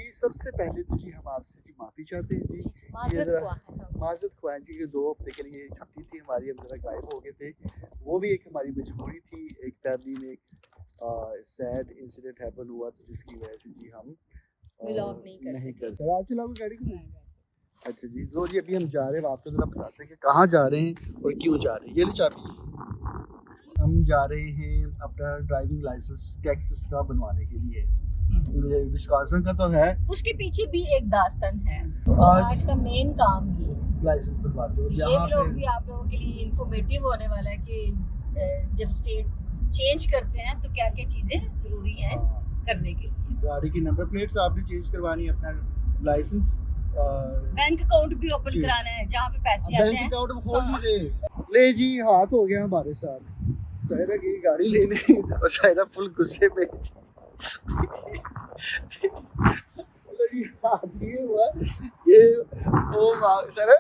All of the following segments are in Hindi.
जी सबसे पहले तो जी हम आपसे जी माफ़ी चाहते हैं जी। ये माज़रत ज़रा ख़्वाह हैं हम। माज़रत ख़्वाह हैं जी, ये 2 हफ़्ते के लिए छुट्टी थी हमारी, हम ज़रा गायब हो गए थे। वो भी एक हमारी मजबूरी थी, एक फैमिली में एक सैड इंसिडेंट हैपन हुआ तो जिसकी वजह से जी हम व्लॉग नहीं कर नहीं सके। कर सर। आप चलाओगे गाड़ी को? अच्छा जी, तो जी अभी हम जा रहे हैं, आपको ज़रा बताते हैं कि कहाँ जा रहे हैं और क्यों जा रहे हैं। ये लो चाबी। हम जा रहे हैं अपना ड्राइविंग लाइसेंस टेक्सास का बनवाने के लिए। ये विस्कॉन्सिन का तो है, उसके पीछे भी एक दास्तान है। आज आज का मेन काम ये है। लाइसेंस बनवाते हो ये यहाँ व्लॉग पे। भी आप लोगों के लिए इंफॉर्मेटिव होने वाला है कि जब स्टेट चेंज करते हैं तो क्या क्या चीज़ें ज़रूरी हैं करने के लिए। गाड़ी की नंबर प्लेट्स आपने चेंज करवानी है, अपना लाइसेंस, बैंक अकाउंट भी ओपन कराना है जहाँ पे पैसे आते बैंक हैं। अकाउंट में खोल दीजिए। ले जी, हाथ हो गया हमारे साथ। सायरा की गाड़ी लेने और सायरा फुल गुस्से में। ये हाथ ये हुआ, ये ओ सायरा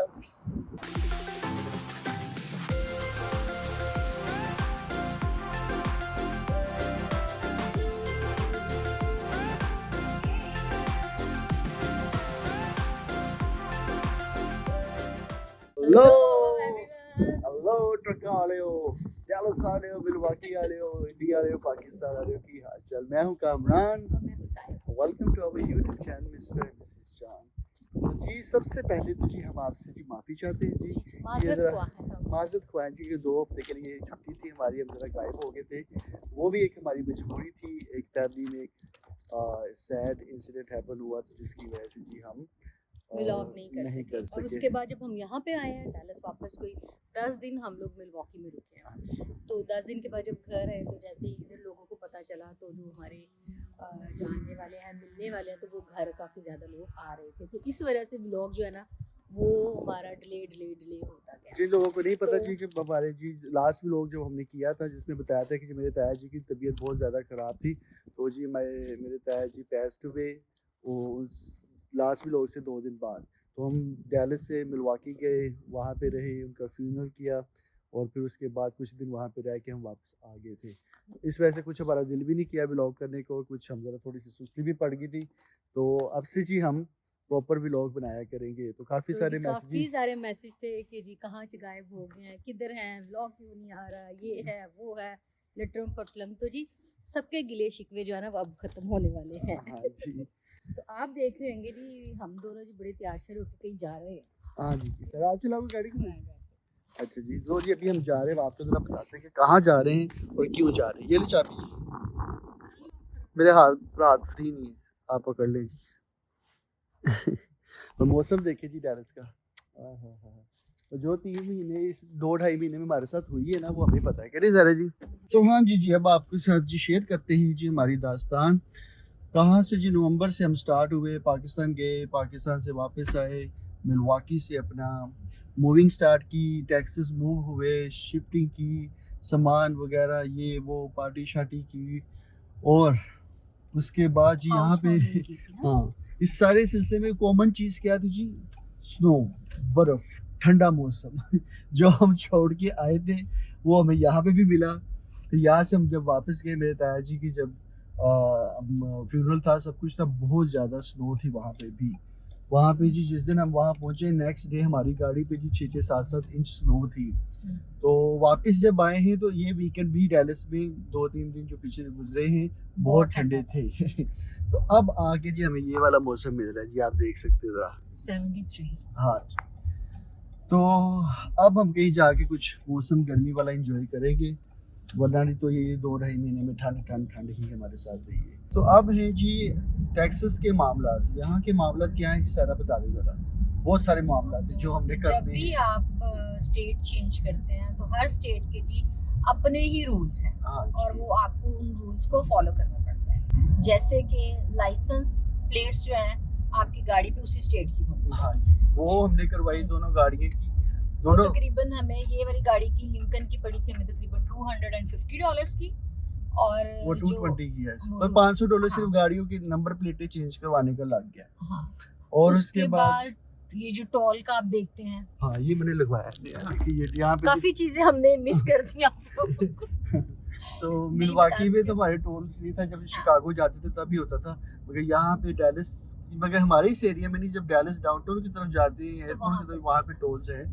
हेलो ट्रक वाले हो, डैलस वाले हो, मिलवाकी वाले हो, इंडिया वाले हो, पाकिस्तान वाले हो, की हाल चाल। मैं हूं Kamran, welcome to our YouTube channel mister and missus Jaan. तो जी सबसे पहले तो जी हम आपसे जी माफ़ी चाहते हैं जी। ये माज़रत ज़रा ख़्वाह हैं हम। माज़रत ख़्वाह हैं जी, ये 2 हफ़्ते के लिए छुट्टी थी हमारी, हम ज़रा गायब हो गए थे। वो भी एक हमारी मजबूरी थी, एक फैमिली में एक सैड इंसिडेंट हैपन हुआ तो जिसकी वजह से जी हम व्लॉग नहीं कर सके। और सके। उसके बाद जब हम यहाँ पे आए हैं डैलस वापस, कोई 10 दिन हम लोग मिलवॉकी में रुके हैं। तो 10 दिन के बाद जब घर आए तो जैसे ही इधर लोगों को पता चला तो जो हमारे जानने वाले हैं, मिलने वाले हैं, तो वो घर काफ़ी ज़्यादा लोग आ रहे थे। तो इस वजह से व्लॉग जो है ना वो हमारा डिले होता गया। जिन लोगों को नहीं पता तो जी कि हमारे जी लास्ट व्लॉग जो हमने किया था जिसमें बताया था कि मेरे ताया जी की तबीयत बहुत ज़्यादा ख़राब थी, तो जी मेरे ताया जी पैस्ड हुए वो उस लास्ट व्लॉग से 2 दिन बाद। तो हम डैलस से मिलवाकी गए, वहाँ पे रहे, उनका फ्यूनरल किया और फिर उसके बाद कुछ दिन वहाँ पे रह के हम वापस आ गए थे। इस वजह से कुछ हमारा दिल भी नहीं किया व्लॉग करने को, और कुछ हम ज़रा थोड़ी सी सुस्ती भी पड़ गई थी। तो अब से जी हम प्रॉपर व्लॉग बनाया करेंगे। तो काफ़ी तो सारे जी काफ़ी मैसेजेस। सारे मैसेज थे कि जी कहाँ से गायब हो गए हैं, किधर हैं, व्लॉग क्यों नहीं आ रहा, ये है वो है, लटरम पटलम। तो जी सबके गिले शिकवे जो है ना वो अब खत्म होने वाले हैं। हाँ जी। तो आप देख रहे होंगे जी हम दोनों जी बड़े तैयार होकर कहीं जा रहे हैं। हाँ जी, सर आप चलाओगे गाड़ी को? अच्छा जी, तो जी अभी हम जा रहे हैं, आपको ज़रा बताते हैं कि कहाँ जा रहे हैं और क्यों जा रहे हैं। ये लो चाबी। मेरे हाथ हाथ फ्री नहीं है, आप पकड़ लें जी। और मौसम देखिए जी डैलस का। तो जो 3 महीने इस 2-2.5 महीने में हमारे साथ हुई है ना वो हमें पता है, कह रहे सारे जी। तो हाँ जी अब आपके साथ जी शेयर करते हैं जी हमारी दास्तान। कहाँ से जी, नवंबर से हम स्टार्ट हुए, पाकिस्तान गए, पाकिस्तान से वापस आए, मिलवाकी से अपना मूविंग स्टार्ट की, टेक्सास मूव हुए, शिफ्टिंग की, सामान वगैरह ये वो पार्टी शार्टी की, और उसके बाद जी यहाँ पे हाँ इस सारे सिलसिले में कॉमन चीज़ क्या थी जी? स्नो, बर्फ़, ठंडा मौसम। जो हम छोड़ के आए थे वो हमें यहाँ पे भी मिला। तो यहाँ से हम जब वापस गए, मेरे ताया जी की जब फ्यूनरल था, सब कुछ था, बहुत ज़्यादा स्नो थी वहाँ पे भी। वहाँ पे जी जिस दिन हम वहाँ पहुँचे, नेक्स्ट डे हमारी गाड़ी पे जी 6-6, 7-7 इंच स्नो थी। तो वापस जब आए हैं तो ये वीकेंड भी डैलस में 2-3 दिन जो पिछले गुजरे हैं बहुत ठंडे थे। तो अब आके जी हमें ये वाला मौसम मिल रहा है जी, आप देख सकते हो ज़रा 73। हाँ जी। तो अब हम कहीं जाके कुछ मौसम गर्मी वाला एंजॉय करेंगे, वरना नहीं तो ये 2-2.5 महीने में ठंड ही हमारे साथ रही है। तो अब है जी टेक्सास के मामलात। यहाँ के मामलात क्या हैं जी, सारा बता दे ज़रा। बहुत सारे मामलात हैं जो हमने जब करने भी हैं। आप स्टेट चेंज करते हैं तो हर स्टेट के जी अपने ही रूल्स हैं हाँ और जी। वो आपको उन रूल्स को फॉलो करना पड़ता है। जैसे कि लाइसेंस प्लेट्स जो हैं आपकी गाड़ी पे उसी स्टेट की होनी हाँ चाहिए। जी, वो हमने करवाई दोनों गाड़ियों की। वो दोनों तकरीबन हमें ये वाली गाड़ी की लिंकन की पड़ी थी हमें तकरीबन $250 की, और वो जो 220 की है, वो तो $500 हाँ, सिर्फ गाड़ियों की नंबर प्लेटें चेंज करवाने का लग गया। हाँ। और उसके उसके बाद बाद ये जो टोल का आप देखते हैं, हाँ ये मैंने लगवाया है। देखिए ये यहाँ पे काफी चीजें हमने मिस कर दी आपको। तो नहीं मिलवाकी बता में सके। तो हमारे टोल फ्री था, जब शिकागो जाते थे तभी होता था, मगर यहाँ पे डैलस मगर हमारे इस एरिया में नहीं, जब डैलस डाउनटाउन की तरफ जाते हैं एयरपोर्ट की तरफ, वहाँ पे टोल्स हैं,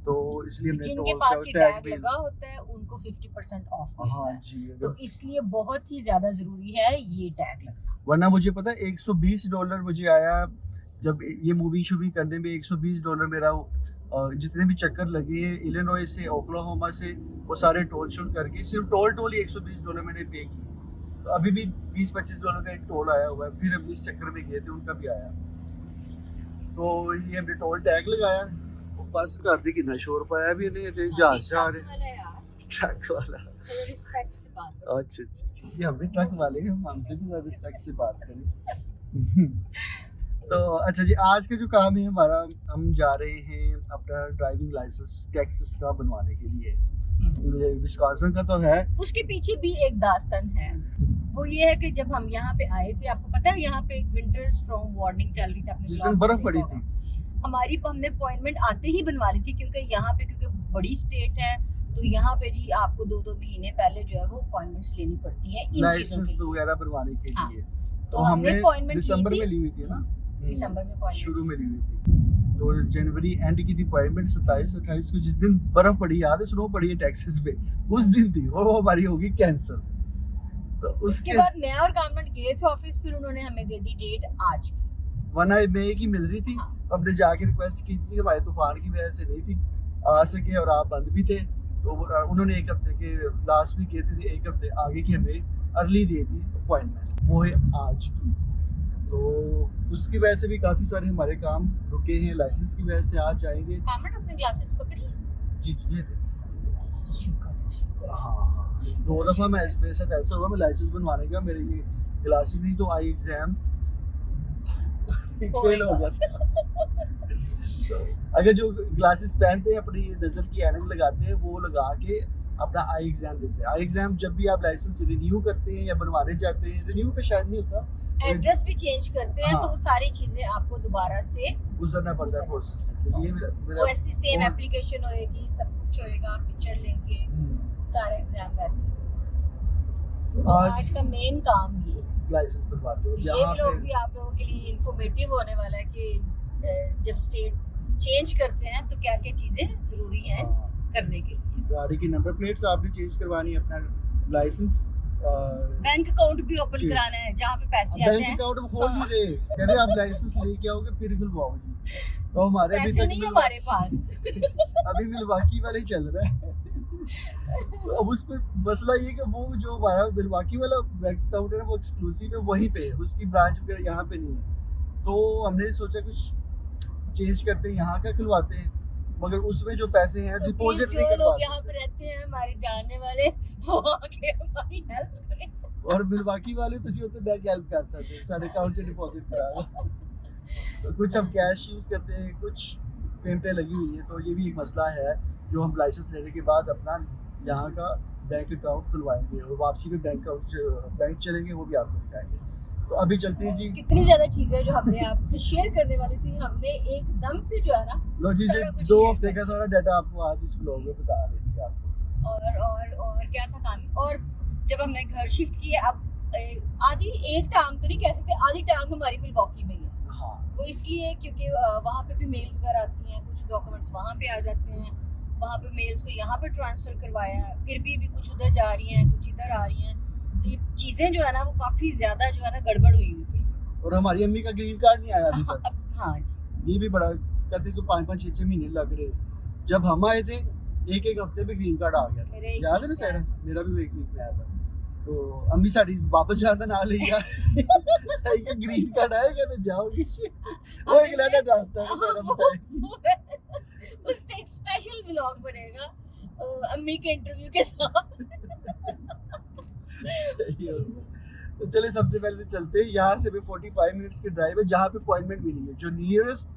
तो इसलिए हमने जिनके टोल पास का ये टैग टैग भी। लगा होता है उनको 50% ऑफ मिलता हाँ है, जी, तो इसलिए बहुत ही ज्यादा जरूरी है ये टैग लगना। वरना मुझे पता है $120 मुझे आया जब ये मूवी शूवी करने में। $120 मेरा जितने भी चक्कर लगे इलिनॉय से ओक्लाहोमा से, वो सारे टोल शोल करके सिर्फ टोल ही $120 मैंने पे किए। तो अभी भी $20-25 का एक टोल आया हुआ है, फिर हम इस चक्कर में गए थे, उनका भी आया। तो ये हमने टोल टैग लगाया, बस कर दी कि ना शोर पाया भी नहीं थे, जहाज जा रहे ट्रक वाला। रिस्पेक्ट से बात करो। अच्छा, ये हम भी ट्रक वाले हैं, हम हमसे भी ज्यादा रिस्पेक्ट से बात करें। तो अच्छा जी, आज का जो काम है हमारा, हम जा रहे हैं अपना ड्राइविंग लाइसेंस टेक्सास का बनवाने के लिए। ये विस्कॉन्सिन का तो है, उसके पीछे भी एक दास्तान है। वो ये है कि जब हम यहाँ पे आए थे, आपको पता है यहाँ पे एक विंटर स्टॉर्म वार्निंग चल रही थी, आपने जिस vlog दिन बर्फ में पड़ी देखा थी। हमारी हमने अपॉइंटमेंट आते ही बनवा ली थी, क्योंकि यहाँ पे क्योंकि बड़ी स्टेट है, तो यहाँ पे जी आपको 2-2 महीने पहले जो है वो अपॉइंटमेंट्स लेनी पड़ती है इन चीजों लाइसेंस के लिए। वगैरह बनवाने के हाँ, लिए। तो हमने अपॉइंटमेंट दिसंबर ली में थी, ली हुई थी ना, दिसंबर में अपॉइंटमेंट शुरू में ली हुई थी। तो जनवरी एंड की थी अपॉइंटमेंट, 27-28 को, जिस दिन बर्फ पड़ी, याद है, स्नो पड़ी है टेक्सास में, उस दिन थी, और वो हमारी होगी कैंसिल। तो उसके बाद मैं और गवर्नमेंट गए थे ऑफिस, फिर उन्होंने हमें दे दी डेट आज की। 1 मई की मिल रही थी। हाँ। तो हमने जाके रिक्वेस्ट की थी कि भाई तूफान की वजह से नहीं थी आ सके, और आप बंद भी थे, तो उन्होंने 1 हफ्ते के लास्ट वीक गए थे, 1 हफ्ते आगे की हमें अर्ली दे दी अपॉइंटमेंट, वो है आज की। तो उसकी वजह से भी काफ़ी सारे हमारे काम रुके हैं, लाइसेंस की वजह से आज जाएंगे। गवर्नमेंट अपने ग्लासेस पकड़ी। जी ये थे। शुक्र। हाँ, 2 दफ़ा मेरे साथ ऐसा हुआ, मैं लाइसेंस बनवाने का, मेरे ये ग्लासेस नहीं तो आई एग्जाम फेल हो गया था। तो अगर जो ग्लासेस पहनते हैं, अपनी नज़र की ऐनक लगाते हैं, वो लगा के अपना आई एग्जाम देते हैं। आई एग्जाम जब भी आप लाइसेंस रिन्यू करते हैं या बनवाने जाते हैं, रिन्यू पे शायद नहीं होता, एड्रेस भी चेंज करते हैं, हाँ। तो सारी चीजें आपको दोबारा से गुजरना पड़ता है प्रोसेस से। ये वो ऐसी सेम एप्लीकेशन होएगी, सब कुछ होएगा, पिक्चर लेंगे, सारे एग्जाम वैसे। आज का मेन काम ये लाइसेंस बनवाते हो। ये यहाँ लोग पे भी आप लोगों के लिए इंफॉर्मेटिव होने वाला है कि जब स्टेट चेंज करते हैं तो क्या क्या चीजें जरूरी हैं करने के लिए। गाड़ी की नंबर प्लेट्स आपने चेंज करवानी है, अपना लाइसेंस, बैंक अकाउंट भी ओपन कराना है जहाँ पे पैसे आते बैंक हैं। अकाउंट खोल नहीं रहे, कह रहे आप लाइसेंस लेके आओगे फिर खुलवाओ जी। तो हमारे अभी पैसे तक नहीं है हमारे पास। अभी मिलवाकी वाले ही चल रहा है। तो अब उस पे मसला ये कि वो जो हमारा मिलवाकी वाला बैंक अकाउंट है ना, वो एक्सक्लूसिव है, वहीं पे है, उसकी ब्रांच वगैरह यहाँ पे नहीं है। तो हमने सोचा कुछ चेंज करते हैं, यहाँ का खुलवाते हैं, मगर उसमें जो पैसे हैं तो डिपॉजिट प्लीज नहीं जो लोग करवाते। यहाँ पे रहते हैं हमारे जानने वाले, वो आके हमारी हेल्प करें। और मिलवाकी वाले तो होते बैंक हेल्प कर सकते हैं, सारे अकाउंट से डिपॉजिट करा। तो कुछ हम कैश यूज करते हैं, कुछ पेमेंटें लगी हुई हैं, तो ये भी एक मसला है जो हम लाइसेंस लेने के बाद अपना यहाँ का बैंक अकाउंट खुलवाएंगे, और वापसी में बैंक चलेंगे, वो भी आपको दिखाएंगे। तो अभी चलते हैं जी। कितनी ज्यादा चीजें जो हमने आपसे शेयर करने वाली थी, हमने एकदम से जो है ना लो जी, सारा कुछ 2 share हफ्ते का सारा डाटा आपको आज इस व्लॉग में बता रहे हैं आपको। और क्या था काम। और जब हमने घर शिफ्ट किया, अब आधी एक टांग तो नहीं कह सकते, आधी टांग हमारी मिलवॉकी में ही है। हाँ, वो इसलिए क्योंकि वहाँ पे भी मेल्स वगैरह आती हैं, कुछ डॉक्यूमेंट्स वहाँ पे आ जाते हैं, वहाँ पे मेल्स को यहाँ पे ट्रांसफर करवाया है, फिर भी कुछ उधर जा रही हैं, कुछ इधर आ रही हैं, तो ये चीज़ें जो है ना वो काफ़ी ज़्यादा जो है ना गड़बड़ हुई हुई थी। और हमारी अम्मी का ग्रीन कार्ड नहीं आया अभी तक। हाँ जी, ये भी बड़ा कहते हैं कि 5-5, 6-6 महीने लग रहे। जब हम आए थे 1-1 हफ्ते में ग्रीन कार्ड आ गया था, मेरे एक याद है ना वीक में सर? आया था। मेरा भी 1 वीक में आया था। तो अम्मी साड़ी वापस जाता ना ले यार, कि ग्रीन कार्ड आएगा तो जाओगी। वो एक लाना रास्ता है सर, बताइए। उस पे एक स्पेशल व्लॉग बनेगा अम्मी के इंटरव्यू के साथ। तो चले सबसे पहले तो चलते हैं, यहाँ से भी 45 मिनट्स की ड्राइव है, जहाँ पे अपॉइंटमेंट मिली है, जो नियरेस्ट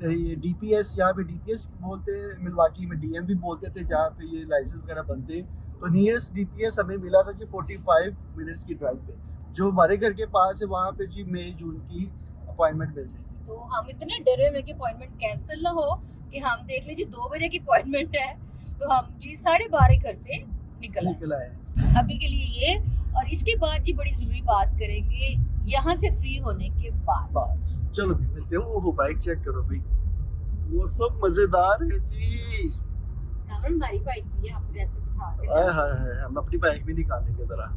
ये DPS, यहाँ पे DPS बोलते हैं, मिलवाकी में DM भी बोलते थे, जहाँ पे ये लाइसेंस वगैरह बनते हैं। तो नियरेस्ट DPS हमें मिला था जी 45 मिनट्स की ड्राइव पे, जो हमारे घर के पास है, वहाँ पे जी मई जून की अपॉइंटमेंट मिल रही थी। तो हम इतने डरे हुए कि अपॉइंटमेंट कैंसिल ना हो, कि हम देख लीजिए 2 बजे की अपॉइंटमेंट है, तो हम जी 12:30 घर से निकल आए आए। अभी के लिए ये। और इसके बाद जी बड़ी ज़रूरी बात करेंगे, यहाँ से फ्री होने के बाद। बात चलो भी मिलते हैं। वो बाइक चेक करो भाई, वो सब मजेदार है जी। हमारी बाइक भी है, हम जैसे बिठा के हाय हाय हाय, हम अपनी बाइक भी निकालेंगे जरा।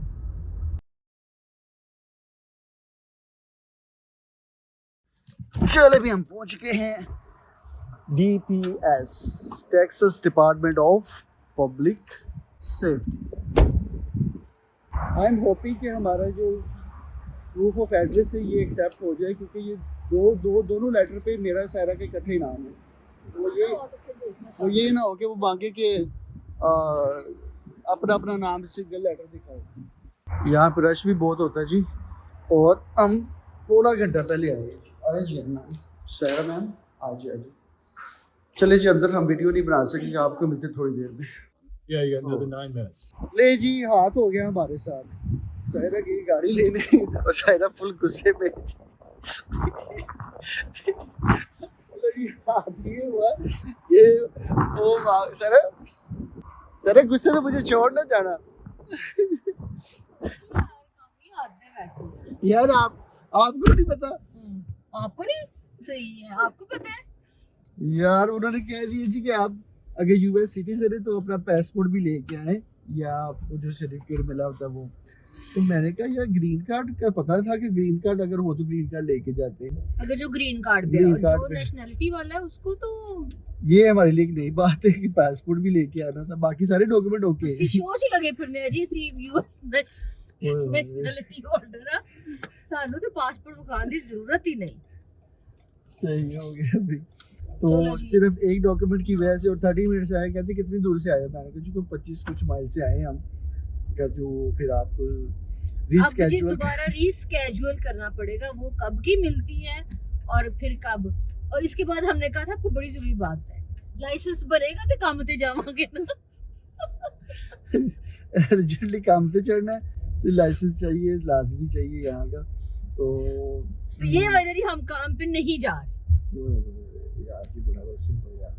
चलो भी हम पहुंच गए हैं DPS, Texas department of public safety. I am hoping कि हमारा जो प्रूफ ऑफ एड्रेस है ये एक्सेप्ट हो जाए, क्योंकि ये दोनों लेटर पे मेरा सायरा का इकट्ठे ही नाम है। वो ये ना हो कि वो मांगे कि अपना अपना नाम सिंगल लेटर दिखाओ। यहाँ पे रश भी बहुत होता है जी, और हम थोड़ा घंटा पहले आए जी। मैम सायरा मैम आ जी। चले जी अंदर, हम वीडियो नहीं बना सकेंगे, आपको मिलते थोड़ी देर में। Yeah, you got another 9 minutes. ले जी, हाथ हो गया हमारे साथ सायरा की गाड़ी लेने, और सायरा फुल गुस्से में। हाथ ये हुआ ये ओ सायरा गुस्से में मुझे छोड़ ना जाना। यार आपको नहीं पता? आपको नहीं सही है, आपको पता है यार, उन्होंने कह दिया जी कि आप अगर यूएस सिटीजन है तो अपना पासपोर्ट भी लेके आए, या आपको जो सर्टिफिकेट मिला होता है वो। तो मैंने कहा यार ग्रीन कार्ड का पता था कि ग्रीन कार्ड अगर हो तो ग्रीन कार्ड लेके जाते हैं। अगर जो ग्रीन कार्ड पे ग्रीन और कार्ड जो पे। नेशनलिटी वाला है उसको तो ये हमारे लिए एक नई बात है कि पासपोर्ट भी लेके आना था, बाकी सारे डॉक्यूमेंट ओके उसी सोच ही लगे फिरने जी सी यूएस नेशनलिटी होल्डर है, सानू तो पासपोर्ट दिखाने की जरूरत ही नहीं। सही हो गया अभी तो चलो जी। सिर्फ एक डॉक्यूमेंट की वजह से, और 30 मिनट से आए। कहते कितनी दूर से आए? मैंने कहा जी 25 कुछ माइल से आए हम। क्या जो फिर आपको अब जी रीस्केड्यूल दोबारा रीस्केड्यूल करना पड़ेगा, वो कब की मिलती है और फिर कब। और इसके बाद हमने कहा था आपको बड़ी जरूरी बात है, लाइसेंस बनेगा तो काम ते जावांगे ना। अर्जेंटली काम पे चढ़ना है तो लाइसेंस चाहिए, लाजमी चाहिए यहाँ का। तो ये वजह जी हम काम पे नहीं जा रहे, यार की बड़ा वैसे यार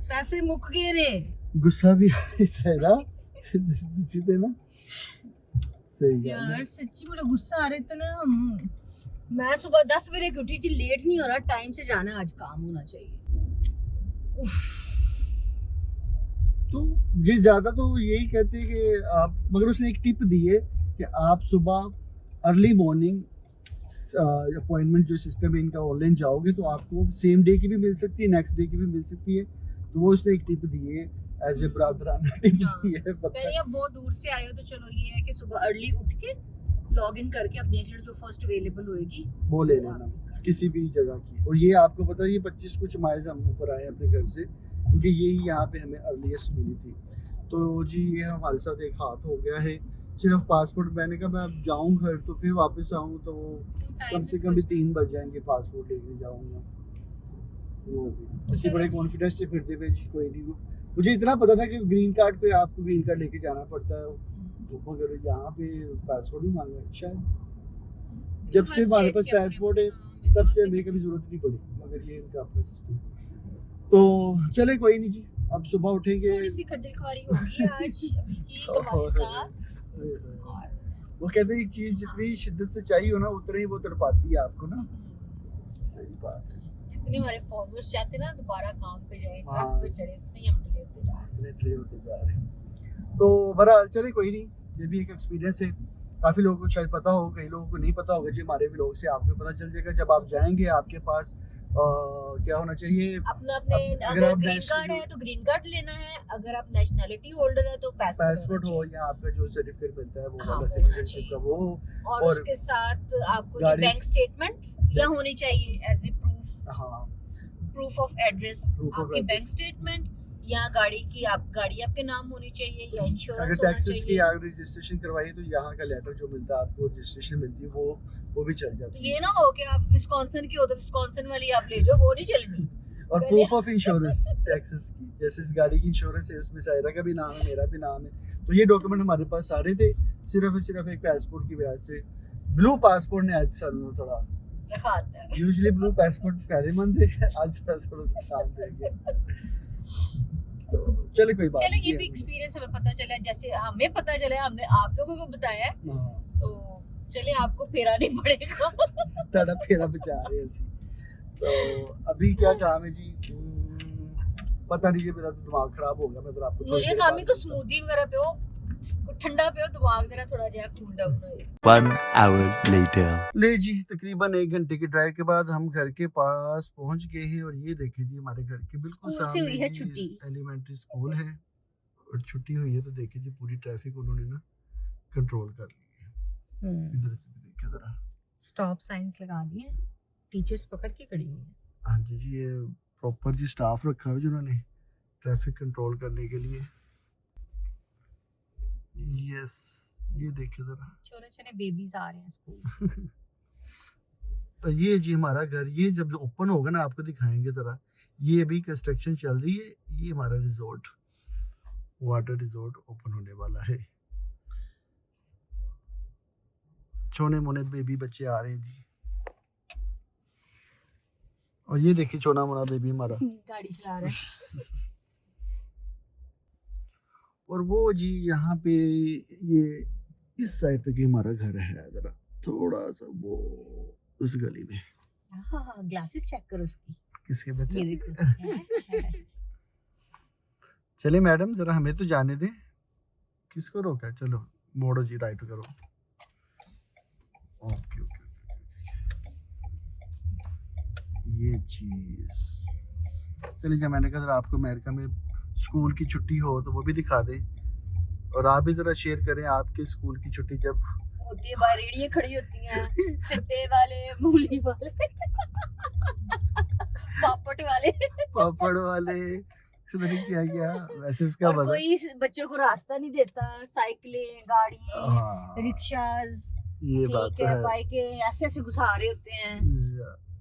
पैसे मुक गए ने। गुस्सा भी आया सायरा सीधे ना। सही यार सच्ची बोला गुस्सा आ रहा था ना। मैं सुबह 10 बजे की उठी थी, लेट नहीं हो रहा, टाइम से जाना, आज काम होना चाहिए। उफ। तो ये ज्यादा तो यही कहते हैं कि आप, मगर उसने एक टिप दी है कि आप सुबह अर्ली मॉर्निंग अपॉइंटमेंट जो सिस्टम है इनका ऑनलाइन जाओगे तो आपको सेम डे की भी मिल सकती है, नेक्स्ट डे की भी मिल सकती है। तो वो उसने एक टिप दी है, एज ए ब्रादराना टिप दी है। पहले आप बहुत दूर से आए हो तो चलो ये है कि सुबह अर्ली उठ के लॉग इन करके आप देख लेना जो फर्स्ट अवेलेबल होएगी वो ले लेना किसी भी जगह की। और ये आपको पता है ये 25 कुछ माइल हम ऊपर आए अपने घर से, क्योंकि यही यहाँ पे हमें अर्लीस्ट मिली थी। तो जी ये हमारे साथ एक हाथ हो गया है। सिर्फ पासपोर्ट, मैंने कहा मैं अब जाऊँ घर तो फिर वापस आऊँ तो वो कम से कम भी 3 बज जाएंगे, पासपोर्ट लेके जाऊँगा। वो ऐसे बड़े कॉन्फिडेंस से फिरते पे जी कोई नहीं। मुझे इतना पता था कि ग्रीन कार्ड पे आपको ग्रीन कार्ड लेके जाना पड़ता है, तो मगर यहाँ पे पासपोर्ट भी मांगा है। शायद जब से हमारे पास पासपोर्ट है तब से हमें कभी जरूरत नहीं पड़ी, मगर ये इनका अपना सिस्टम। तो चले कोई नहीं जी, अब सुबह उठेंगे। थोड़ी सी खज्जल खुआरी होगी आज अभी की तुम्हारे साथ। वो कहते हैं एक चीज जितनी शिद्दत से चाहिए हो ना उतना ही वो तड़पाती है आपको ना। सही बात है। जितने हमारे फॉलोअर्स चाहते ना दोबारा काम पे जाए, हाँ। ट्रक पे चढ़े, उतने ही हम डिले होते जा रहे हैं। इतने डिले होते जा रहे हैं। तो बहरहाल चले कोई नहीं, ये भी एक एक्सपीरियंस है। काफ़ी लोगों को शायद पता हो, कई लोगों को नहीं पता होगा जी। हमारे व्लॉग से आपको पता चल जाएगा। जब आप जाएंगे आपके पास क्या होना चाहिए, अपना अपने अगर अगर आप ग्रीन कार्ड है तो ग्रीन कार्ड लेना है, अगर आप नेशनलिटी होल्डर है तो पासपोर्ट हो या आपका जो सर्टिफिकेट मिलता है वो हाँ, वाला वो सिटीजनशिप का वो हो। और और उसके साथ आपको जो गाड़ी- बैंक स्टेटमेंट या होनी चाहिए एज ए प्रूफ, हाँ proof of address, Proof of आपकी address। बैंक स्टेटमेंट या गाड़ी की, आप गाड़ी आपके नाम होनी चाहिए या अगर इंश्योरेंस होना टैक्सेस की चाहिए। अगर रजिस्ट्रेशन करवाई तो यहाँ का लेटर जो मिलता है आपको, रजिस्ट्रेशन मिलती है वो भी चल तो जाती है। ये ना हो कि आप विस्कॉन्सिन की हो तो विस्कॉन्सिन वाली आप ले जाओ, वो नहीं चलनी। और पहले- प्रूफ ऑफ इंश्योरेंस टैक्सेस की, जैसे इस गाड़ी की इंश्योरेंस है उसमें सायरा का भी नाम है, मेरा भी नाम है। तो ये डॉक्यूमेंट हमारे पास सारे थे, सिर्फ एक पासपोर्ट की वजह से। ब्लू पासपोर्ट ने आज सालों थोड़ा, रखा आता है। यूजुअली ब्लू पासपोर्ट फायदेमंद है, आज थोड़ा नुकसान देंगे। तो चले कोई बात चलो ये नहीं भी है। एक्सपीरियंस हमें पता चला, जैसे हमें पता चला हमने आप लोगों को बताया है, हाँ, तो चले आपको फेरा नहीं पड़ेगा। ਤੁਹਾਡਾ ਫੇਰਾ ਬਚਾ ਰਹੇ ਅਸੀਂ। तो अभी क्या काम है जी? पता नहीं, ये मेरा तो दिमाग खराब हो गया। मैं जरा आपको थोड़ी मुझे देर काम ही बाद को स्मूदी वगैरह पियो, कुछ ठंडा पियो, दिमाग जरा थोड़ा जहा कूल डाउन हो। 1 hour later. ले जी, तकरीबन 1 घंटे की ड्राइव के बाद हम घर के पास पहुंच गए हैं। और ये देखिए जी, हमारे घर के बिल्कुल स्कूल से सामने हुई है जी छुट्टी। एलिमेंट्री स्कूल है और छुट्टी हुई है। तो देखिए जी, पूरी ट्रैफिक उन्होंने ना कंट्रोल कर ली है। इधर से भी देखिए जरा। स्टॉप साइंस लगा दिए, टीचर्स पकड़ के खड़ी हुई हैं। हाँ जी जी, ये प्रॉपर जी स्टाफ रखा है जिन्होंने ट्रैफिक कंट्रोल करने के लिए। यस, ये देखिए जरा। छोटे छोटे बेबीज आ रहे हैं स्कूल। तो ये जी हमारा घर, ये जब ओपन होगा ना आपको दिखाएंगे जरा। ये अभी कंस्ट्रक्शन चल रही है। ये हमारा रिजॉर्ट, वाटर रिजॉर्ट ओपन होने वाला है। छोने मोने बेबी बच्चे आ रहे हैं जी। और ये देखिए छोना मोना बेबी हमारा गाड़ी चला रहा है। और वो जी यहाँ पे, ये इस साइड पे कि हमारा घर है जरा थोड़ा सा वो उस गली में। हाँ, ग्लासेस चेक करो उसकी। किसके ये बच्चे? देखो। चले मैडम, जरा हमें तो जाने दें। किसको रोका है? चलो मोड़ो जी, राइट करो। ओके ओके, ये चीज। चलिए, जब मैंने कहा जरा आपको अमेरिका में स्कूल की छुट्टी हो तो वो भी दिखा दें। और आप भी जरा शेयर करें आपके स्कूल की छुट्टी जब होती है, बाहर रेड़ियां खड़ी होती हैं, सिट्टे वाले, मूली वाले, पापड़ वाले, पापड़ वाले। मैंने क्या किया वैसे उसका और बता। कोई बच्चों को रास्ता नहीं देता। साइकिलें, गाड़ियां, हाँ, रिक्शाज, ये बात ठीक तो है, है। बाइकें ऐसे ऐसे घुसा रहे होते हैं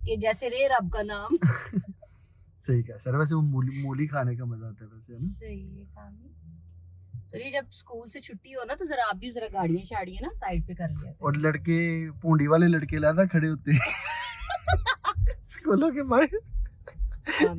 कि जैसे रे रब का नाम। सही कहा सर। वैसे वो मूली खाने का मजा आता है वैसे, है ना? सही है काम। तो ये जब स्कूल से छुट्टी हो ना, तो जरा आप भी जरा गाड़ियां शाड़ियां ना साइड पे कर लिया करो। और लड़के, पूंडी वाले लड़के लादा खड़े होते हैं स्कूलों के बाहर।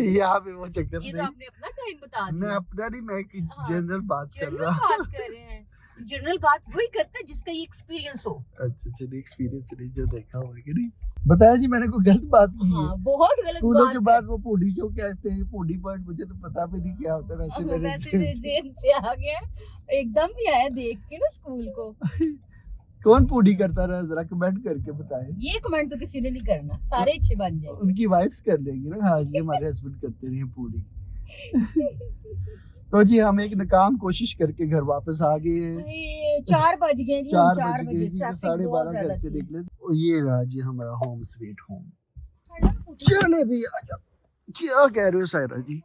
यहाँ पे वो चक्कर ये तो नहीं। आपने अपना टाइम बता मैं दिया। अपना नहीं, मैं एक हाँ, जनरल बात कर जनरल रहा बात कर रहे हैं। जनरल बात वही करता है जिसका ये एक्सपीरियंस हो। अच्छा चलिए, एक्सपीरियंस नहीं, जो देखा हुआ है कि नहीं। बताया जी, मैंने कोई गलत बात की है? हाँ, बहुत गलत स्कूलों बात के है। बाद वो पूंडी जो कहते हैं, पूंडी पॉइंट, मुझे तो पता भी नहीं क्या होता है। वैसे मैंने वैसे मेरे जेन से आ गया, एकदम भी आया देख के ना स्कूल को। कौन पूंडी करता रहा, जरा कमेंट करके बताएं। ये कमेंट तो किसी ने नहीं करना, सारे अच्छे बन जाएंगे। उनकी वाइफ्स कर लेंगी ना। हाँ, ये हमारे हस्बैंड करते रहे पूरी। तो जी हम एक नाकाम कोशिश करके घर वापस आ गए हैं। ये 4 बज गए जी, 4 4 बज गए बजे जी, ट्रैफिक 12:30 बहुत घर ज्यादा से थी। निकले। और ये रहा जी हमारा होम स्वीट होम। चले भी आ जाओ। क्या कह रहे हो सायरा जी?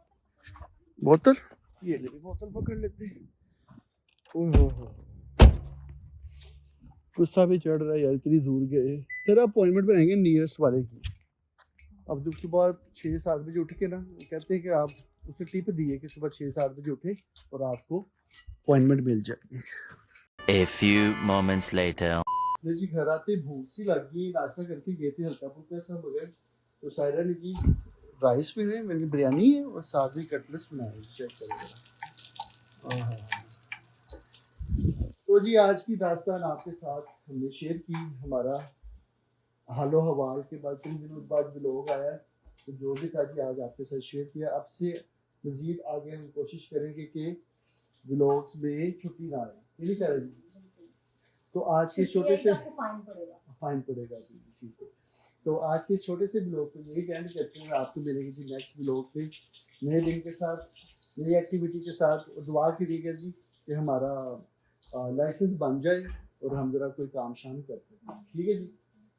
बोतल, ये ले, बोतल पकड़ लेते हैं। ओह हो, गुस्सा भी चढ़ रहा है यार, इतनी दूर गए। सर अपॉइंटमेंट बनाएंगे नियरेस्ट वाले की। अब जब सुबह 6-7 बजे उठ के ना, कहते हैं कि आप उसे टिप दिए कि सुबह 6-7 बजे उठे और आपको अपॉइंटमेंट मिल जाएगी। A few moments later. जी घर आते भूख सी लग गई, नाश्ता करके गए थे हल्का फुल्का सा बगैर। तो सायरा ने जी राइस भी है, मेरी बिरयानी है और साथ में कटलेट्स बनाए। चेक करें। तो जी आज की दास्तान आपके साथ हमने शेयर की। हमारा हालो हवाल के बाद 3 दिनों बाद व्लॉग आया, तो जो भी था जी आज आपके साथ शेयर किया। अब से मज़ीद आगे हम कोशिश करेंगे कि व्लॉग्स में छुट्टी ना आए, ये नहीं करेंगे। तो आज के छोटे से फाइन पड़ेगा जी, ठीक है। तो आज के छोटे से व्लॉग को यही एंड करते हैं। आपको मिलेंगे जी नेक्स्ट व्लॉग पे नए दिन के साथ, नई एक्टिविटी के साथ। और दुआ कीजिएगा जी कि हमारा लाइसेंस बन जाए और हम जरा कोई काम शाम करते हैं, ठीक है जी।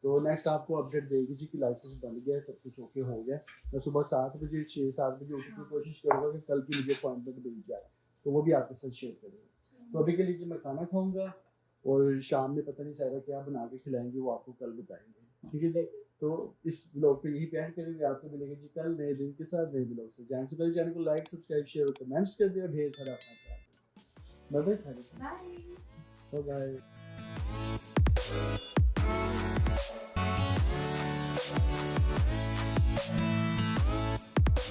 तो नेक्स्ट आपको अपडेट देगी जी कि लाइसेंस बन गया, सब कुछ ओके हो गया। मैं सुबह 7 बजे 6-7 बजे उठने की कोशिश करूँगा कि कल की मुझे अपॉइंटमेंट मिल जाए, तो वो भी आपके साथ शेयर करेंगे। तो अभी के लिए जी मैं खाना खाऊंगा और शाम में पता नहीं सायरा क्या बना के खिलाएंगे, वो आपको कल बताएंगे, ठीक है जी। तो इस ब्लॉग पे यही प्यार करेंगे। आपको मिलेंगे जी कल नए दिन के साथ नए ब्लॉग से। जाने से पहले चैनल को लाइक, सब्सक्राइब, शेयर और कमेंट्स कर दिया। ढेर सारा अपना प्यार। Bye bye, bye bye.